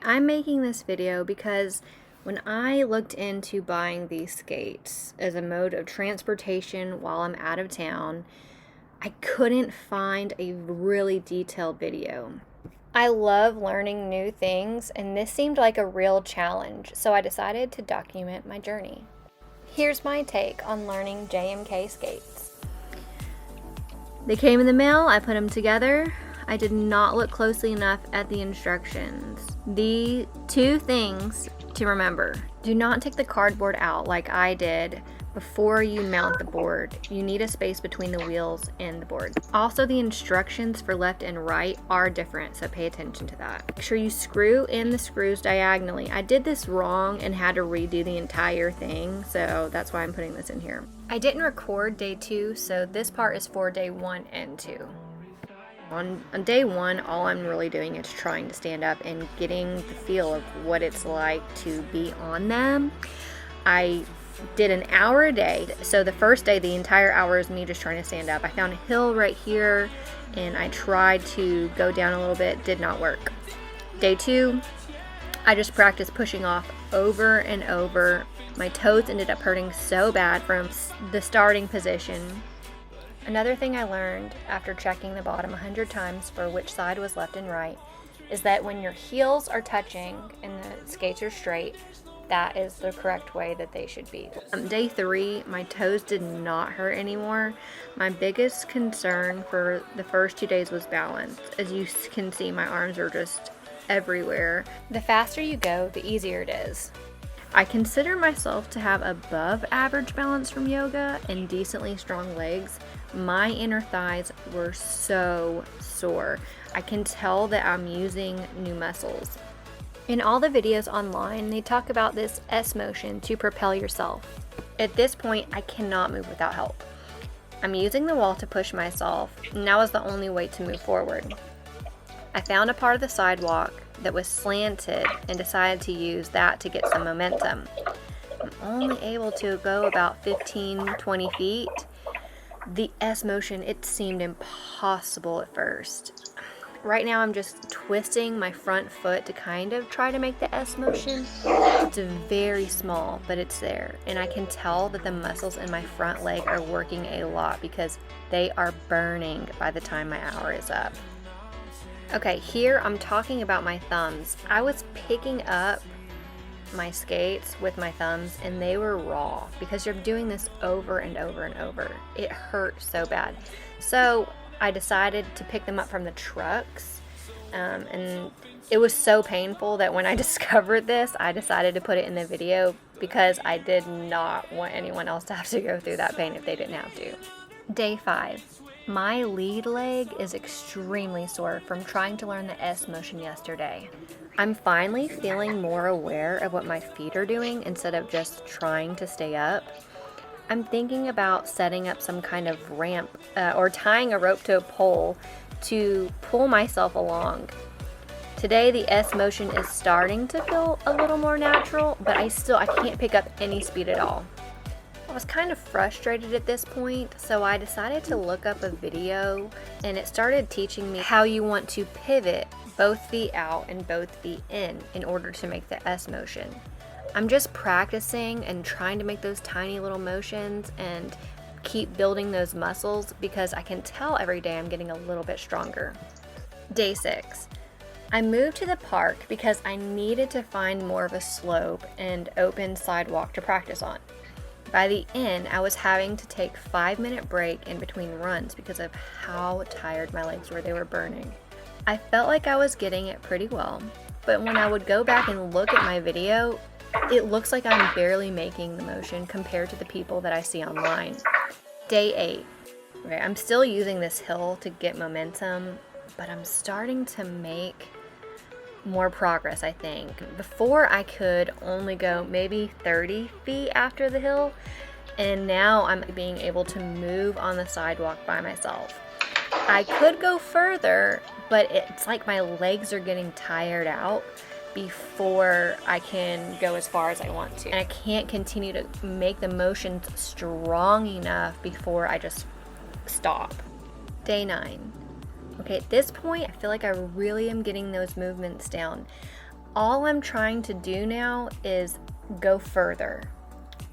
I'm making this video because when I looked into buying these skates as a mode of transportation while I'm out of town, I couldn't find a really detailed video. I love learning new things, and this seemed like a real challenge, so I decided to document my journey. Here's my take on learning JMK skates. They came in the mail, I put them together. I did not look closely enough at the instructions. The two things to remember: do not take the cardboard out like I did before you mount the board. You need a space between the wheels and the board. Also, the instructions for left and right are different, so pay attention to that. Make sure you screw in the screws diagonally. I did this wrong and had to redo the entire thing, so that's why I'm putting this in here. I didn't record day 2, so this part is for day 1 and 2. On day 1, all I'm really doing is trying to stand up and getting the feel of what it's like to be on them. I did an hour a day, so the first day, the entire hour is me just trying to stand up. I found a hill right here, and I tried to go down a little bit, did not work. Day 2, I just practiced pushing off over and over. My toes ended up hurting so bad from the starting position. Another thing I learned after checking the bottom 100 times for which side was left and right is that when your heels are touching and the skates are straight, that is the correct way that they should be. Day 3, my toes did not hurt anymore. My biggest concern for the first 2 days was balance. As you can see, my arms are just everywhere. The faster you go, the easier it is. I consider myself to have above average balance from yoga and decently strong legs. My inner thighs were so sore. I can tell that I'm using new muscles. In all the videos online, they talk about this S motion to propel yourself. At this point, I cannot move without help. I'm using the wall to push myself, and that was the only way to move forward. I found a part of the sidewalk that was slanted and decided to use that to get some momentum. I'm only able to go about 15-20 feet. The S motion, it seemed impossible at first. Right now I'm just twisting my front foot to kind of try to make the S motion. It's very small, but it's there. And I can tell that the muscles in my front leg are working a lot because they are burning by the time my hour is up. Okay, here I'm talking about my thumbs. I was picking up my skates with my thumbs and they were raw because you're doing this over and over and over. It hurt so bad. So I decided to pick them up from the trucks, and it was so painful that when I discovered this, I decided to put it in the video because I did not want anyone else to have to go through that pain if they didn't have to. Day 5. My lead leg is extremely sore from trying to learn the S motion yesterday. I'm finally feeling more aware of what my feet are doing instead of just trying to stay up. I'm thinking about setting up some kind of ramp or tying a rope to a pole to pull myself along. Today the S motion is starting to feel a little more natural, but I can't pick up any speed at all. I was kind of frustrated at this point, so I decided to look up a video, and it started teaching me how you want to pivot both feet out and both feet in order to make the S motion. I'm just practicing and trying to make those tiny little motions and keep building those muscles because I can tell every day I'm getting a little bit stronger. Day 6. I moved to the park because I needed to find more of a slope and open sidewalk to practice on. By the end, I was having to take a 5-minute break in between runs because of how tired my legs were. They were burning. I felt like I was getting it pretty well, but when I would go back and look at my video, it looks like I'm barely making the motion compared to the people that I see online. Day 8. Okay, I'm still using this hill to get momentum, but I'm starting to make more progress, I think. Before I could only go maybe 30 feet after the hill, and now I'm being able to move on the sidewalk by myself. I could go further, but it's like my legs are getting tired out before I can go as far as I want to. And I can't continue to make the motions strong enough before I just stop. Day 9. Okay, at this point, I feel like I really am getting those movements down. All I'm trying to do now is go further.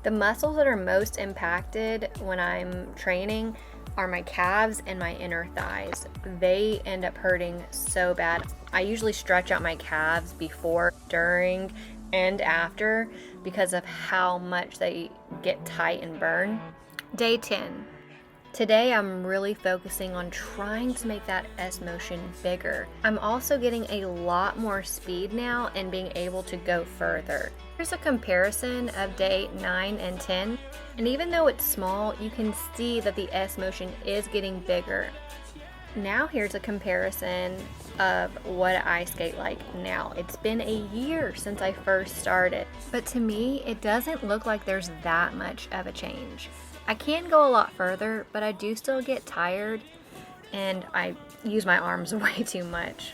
The muscles that are most impacted when I'm training are my calves and my inner thighs. They end up hurting so bad. I usually stretch out my calves before, during, and after because of how much they get tight and burn. Day 10. Today I'm really focusing on trying to make that S motion bigger. I'm also getting a lot more speed now and being able to go further. Here's a comparison of day 9 and 10, and even though it's small, you can see that the S motion is getting bigger. Now here's a comparison of what I skate like now. It's been a year since I first started, but to me, it doesn't look like there's that much of a change. I can go a lot further, but I do still get tired and I use my arms way too much.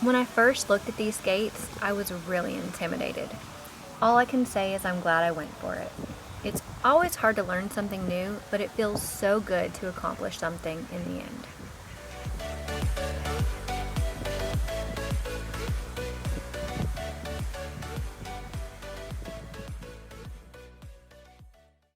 When I first looked at these skates, I was really intimidated. All I can say is I'm glad I went for it. It's always hard to learn something new, but it feels so good to accomplish something in the end.